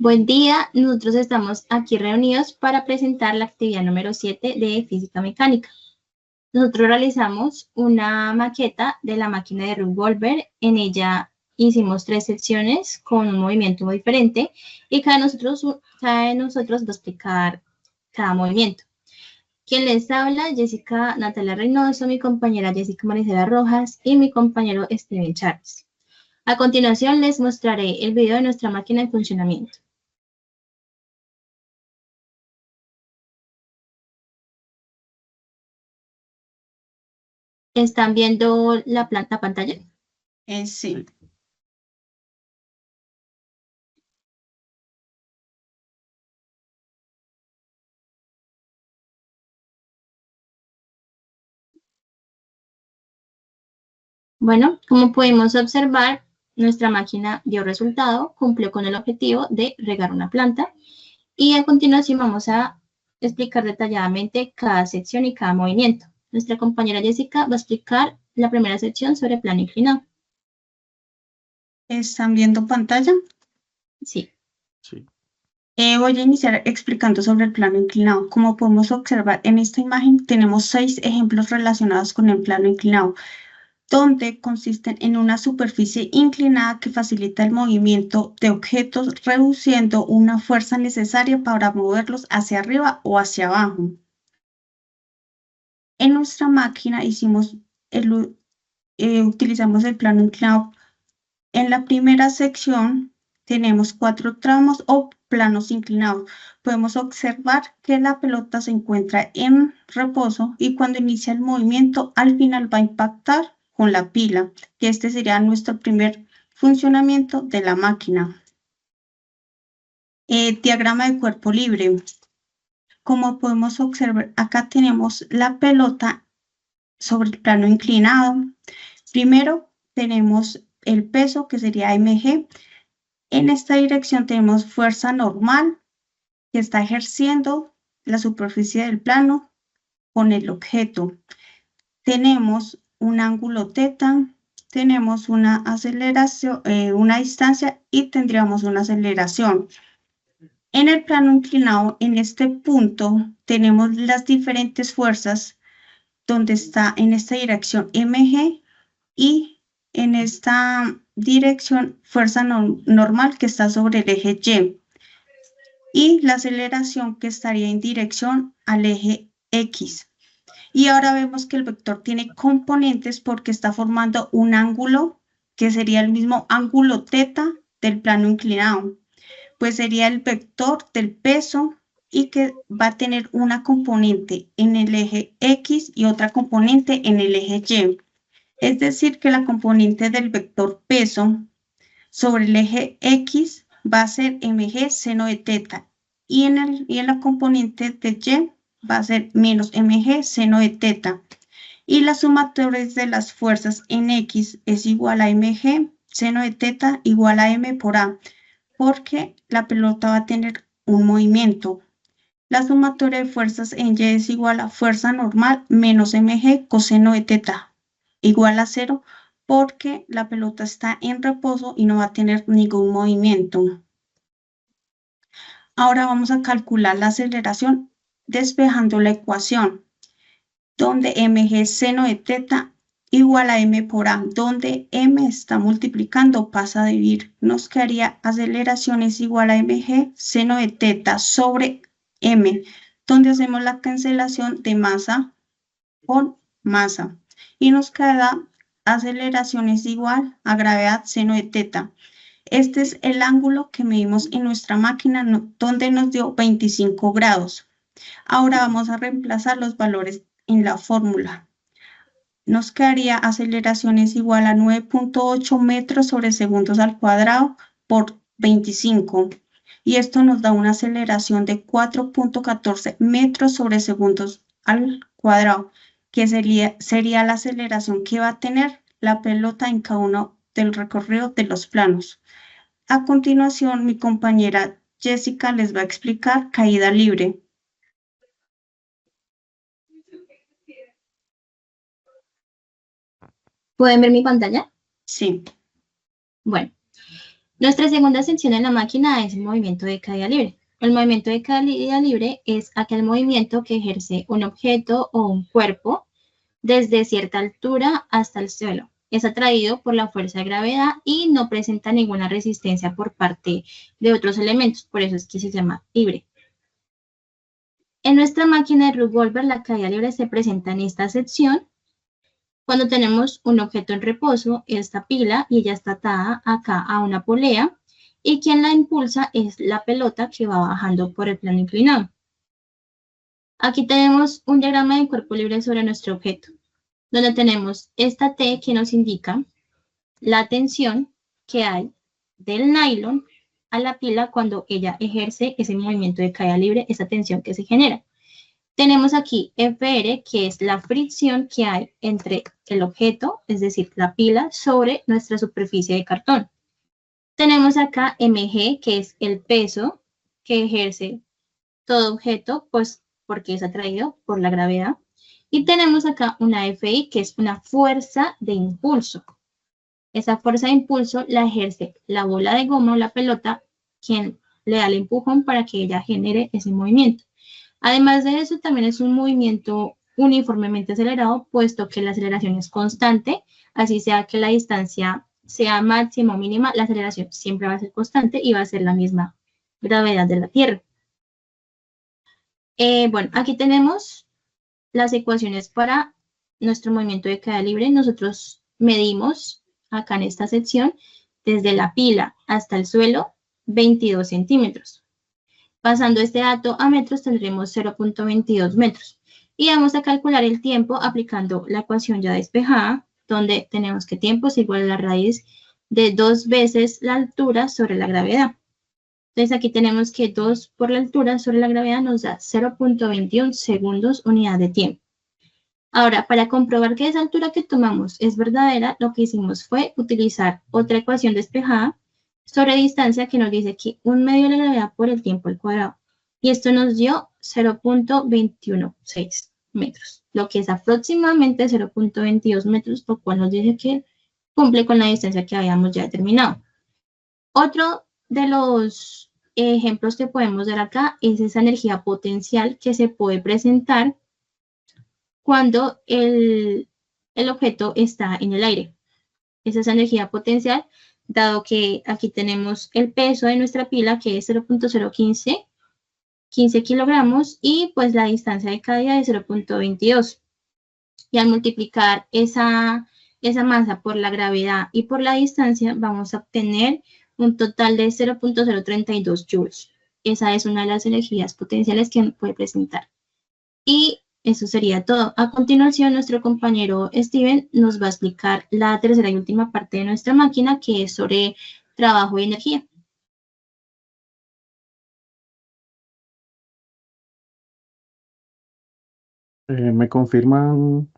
Buen día, nosotros estamos aquí reunidos para presentar la actividad número 7 de Física Mecánica. Nosotros realizamos una maqueta de la máquina de Rube-Goldberg. En ella hicimos 3 secciones con un movimiento muy diferente y cada de nosotros va a explicar cada movimiento. Quien les habla, Jessica Natalia Reynoso, mi compañera Jessica Maricela Rojas y mi compañero Steven Charles. A continuación les mostraré el video de nuestra máquina en funcionamiento. ¿Están viendo la pantalla? Sí. Bueno, como podemos observar, nuestra máquina dio resultado, cumplió con el objetivo de regar una planta. Y a continuación vamos a explicar detalladamente cada sección y cada movimiento. Nuestra compañera Jessica va a explicar la primera sección sobre plano inclinado. ¿Están viendo pantalla? Sí. Voy a iniciar explicando sobre el plano inclinado. Como podemos observar en esta imagen, tenemos 6 ejemplos relacionados con el plano inclinado, donde consisten en una superficie inclinada que facilita el movimiento de objetos, reduciendo una fuerza necesaria para moverlos hacia arriba o hacia abajo. En nuestra máquina utilizamos el plano inclinado. En la primera sección tenemos 4 tramos o planos inclinados. Podemos observar que la pelota se encuentra en reposo y cuando inicia el movimiento, al final va a impactar con la pila, que este sería nuestro primer funcionamiento de la máquina. Diagrama de cuerpo libre. Como podemos observar, acá tenemos la pelota sobre el plano inclinado. Primero tenemos el peso, que sería mg. En esta dirección tenemos fuerza normal que está ejerciendo la superficie del plano con el objeto. Tenemos un ángulo θ, tenemos una aceleración, una distancia y tendríamos una aceleración. En el plano inclinado, en este punto, tenemos las diferentes fuerzas donde está en esta dirección mg y en esta dirección fuerza normal que está sobre el eje y la aceleración que estaría en dirección al eje X. Y ahora vemos que el vector tiene componentes porque está formando un ángulo que sería el mismo ángulo θ del plano inclinado. Pues sería el vector del peso y que va a tener una componente en el eje X y otra componente en el eje Y. Es decir, que la componente del vector peso sobre el eje X va a ser mg seno de θ y en la componente de Y va a ser menos mg seno de θ. Y la sumatoria de las fuerzas en X es igual a mg seno de θ igual a m por a, porque la pelota va a tener un movimiento. La sumatoria de fuerzas en Y es igual a fuerza normal menos mg coseno de θ igual a 0, porque la pelota está en reposo y no va a tener ningún movimiento. Ahora vamos a calcular la aceleración despejando la ecuación, donde mg seno de θ igual a m por a, donde m está multiplicando, pasa a dividir. Nos quedaría aceleración es igual a mg seno de θ sobre m, donde hacemos la cancelación de masa con masa. Y nos queda aceleración es igual a gravedad seno de θ. Este es el ángulo que medimos en nuestra máquina, donde nos dio 25 grados. Ahora vamos a reemplazar los valores en la fórmula. Nos quedaría aceleración es igual a 9.8 metros sobre segundos al cuadrado por 25. Y esto nos da una aceleración de 4.14 metros sobre segundos al cuadrado, que sería la aceleración que va a tener la pelota en cada uno del recorrido de los planos. A continuación, mi compañera Jessica les va a explicar caída libre. ¿Pueden ver mi pantalla? Sí. Bueno, Nuestra segunda sección en la máquina es el movimiento de caída libre. El movimiento de caída libre es aquel movimiento que ejerce un objeto o un cuerpo desde cierta altura hasta el suelo. Es atraído por la fuerza de gravedad y no presenta ninguna resistencia por parte de otros elementos, por eso es que se llama libre. En nuestra máquina de Rugg-Goldberg, la caída libre se presenta en esta sección cuando tenemos un objeto en reposo, esta pila, y ella está atada acá a una polea, y quien la impulsa es la pelota que va bajando por el plano inclinado. Aquí tenemos un diagrama de cuerpo libre sobre nuestro objeto, donde tenemos esta T que nos indica la tensión que hay del nylon a la pila cuando ella ejerce ese movimiento de caída libre, esa tensión que se genera. Tenemos aquí FR, que es la fricción que hay entre el objeto, es decir, la pila, sobre nuestra superficie de cartón. Tenemos acá mg, que es el peso que ejerce todo objeto, pues porque es atraído por la gravedad. Y tenemos acá una FI, que es una fuerza de impulso. Esa fuerza de impulso la ejerce la bola de goma o la pelota, quien le da el empujón para que ella genere ese movimiento. Además de eso, también es un movimiento uniformemente acelerado, puesto que la aceleración es constante, así sea que la distancia sea máxima o mínima, la aceleración siempre va a ser constante y va a ser la misma gravedad de la Tierra. Bueno, aquí tenemos las ecuaciones para nuestro movimiento de caída libre. Nosotros medimos acá en esta sección desde la pila hasta el suelo 22 centímetros. Pasando este dato a metros tendremos 0.22 metros. Y vamos a calcular el tiempo aplicando la ecuación ya despejada, donde tenemos que tiempo es igual a la raíz de 2 veces la altura sobre la gravedad. Entonces aquí tenemos que 2 por la altura sobre la gravedad nos da 0.21 segundos unidad de tiempo. Ahora, para comprobar que esa altura que tomamos es verdadera, lo que hicimos fue utilizar otra ecuación despejada sobre distancia que nos dice que 1 medio de la gravedad por el tiempo al cuadrado. Y esto nos dio 0.216 metros, lo que es aproximadamente 0.22 metros, lo cual nos dice que cumple con la distancia que habíamos ya determinado. Otro de los ejemplos que podemos dar acá es esa energía potencial que se puede presentar cuando el objeto está en el aire. Esa es energía potencial, dado que aquí tenemos el peso de nuestra pila, que es 0.015 kilogramos, y pues la distancia de caída es 0.22. Y al multiplicar esa masa por la gravedad y por la distancia, vamos a obtener un total de 0.032 joules. Esa es una de las energías potenciales que puede presentar. Y eso sería todo. A continuación, nuestro compañero Steven nos va a explicar la tercera y última parte de nuestra máquina, que es sobre trabajo y energía. ¿Me confirman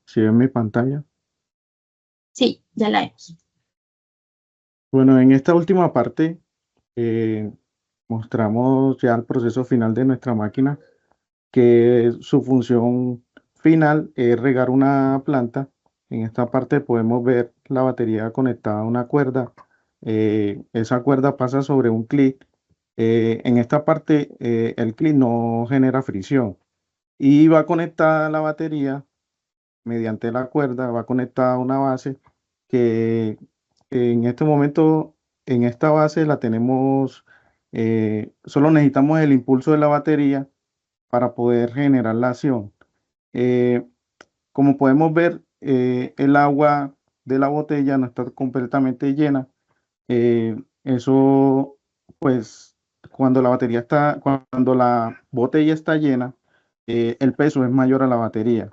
si ven mi pantalla? Sí, ya la vemos. Bueno, en esta última parte mostramos ya el proceso final de nuestra máquina, que su función final es regar una planta. En esta parte podemos ver la batería conectada a una cuerda. Esa cuerda pasa sobre un clic. En esta parte el clic no genera fricción y va conectada a la batería mediante la cuerda, va conectada a una base que en este momento, en esta base la tenemos, solo necesitamos el impulso de la batería para poder generar la acción. Como podemos ver, el agua de la botella no está completamente llena. Eso, pues, cuando la botella está llena, el peso es mayor a la batería.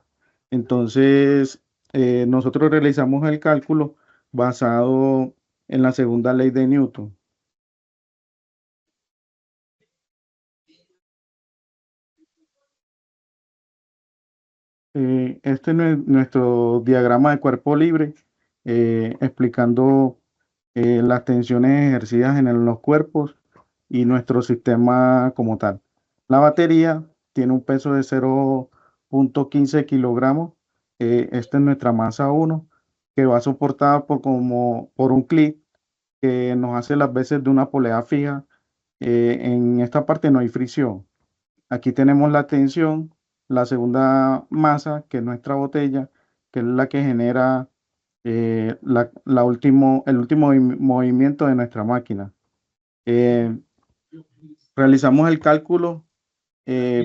Entonces, nosotros realizamos el cálculo basado en la segunda ley de Newton. Este es nuestro diagrama de cuerpo libre, explicando las tensiones ejercidas en los cuerpos y nuestro sistema como tal. La batería tiene un peso de 0.15 kilogramos. Esta es nuestra masa 1, que va soportada por un clic. que nos hace las veces de una polea fija. En esta parte no hay fricción. Aquí tenemos la tensión, la segunda masa, que es nuestra botella, que es la que genera el último movimiento de nuestra máquina. Realizamos el cálculo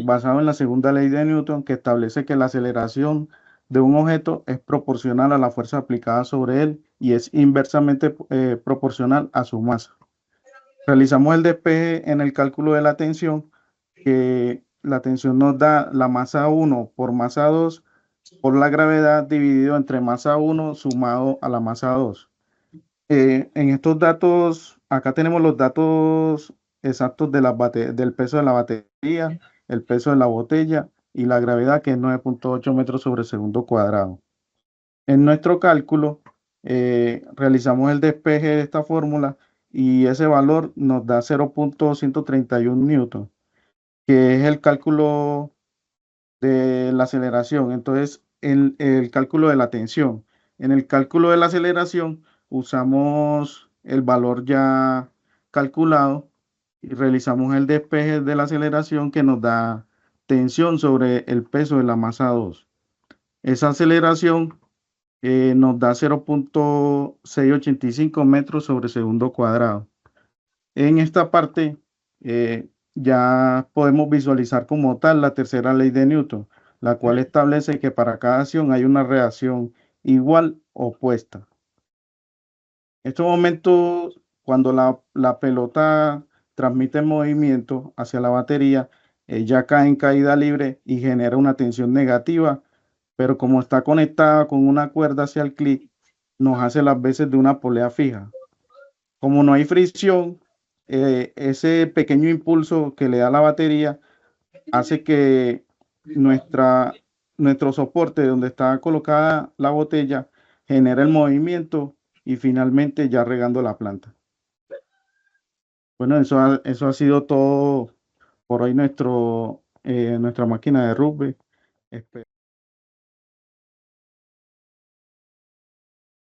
basado en la segunda ley de Newton, que establece que la aceleración de un objeto es proporcional a la fuerza aplicada sobre él y es inversamente proporcional a su masa. Realizamos el despeje en el cálculo de la tensión, que la tensión nos da la masa 1 por masa 2 por la gravedad dividido entre masa 1 sumado a la masa 2. En estos datos, acá tenemos los datos exactos de del peso de la batería, el peso de la botella y la gravedad, que es 9.8 metros sobre segundo cuadrado. En nuestro cálculo, realizamos el despeje de esta fórmula y ese valor nos da 0.131 newton, que es el cálculo de la aceleración. Entonces, el cálculo de la tensión. En el cálculo de la aceleración usamos el valor ya calculado y realizamos el despeje de la aceleración, que nos da tensión sobre el peso de la masa 2. Esa aceleración nos da 0.685 metros sobre segundo cuadrado. En esta parte ya podemos visualizar como tal la tercera ley de Newton, la cual establece que para cada acción hay una reacción igual o opuesta. En estos momentos, cuando la pelota transmite movimiento hacia la batería, ella cae en caída libre y genera una tensión negativa, pero como está conectada con una cuerda hacia el clic, nos hace las veces de una polea fija. Como no hay fricción, ese pequeño impulso que le da la batería hace que nuestro soporte donde está colocada la botella genere el movimiento y finalmente ya regando la planta. Bueno, eso ha sido todo por hoy nuestra máquina de rugby.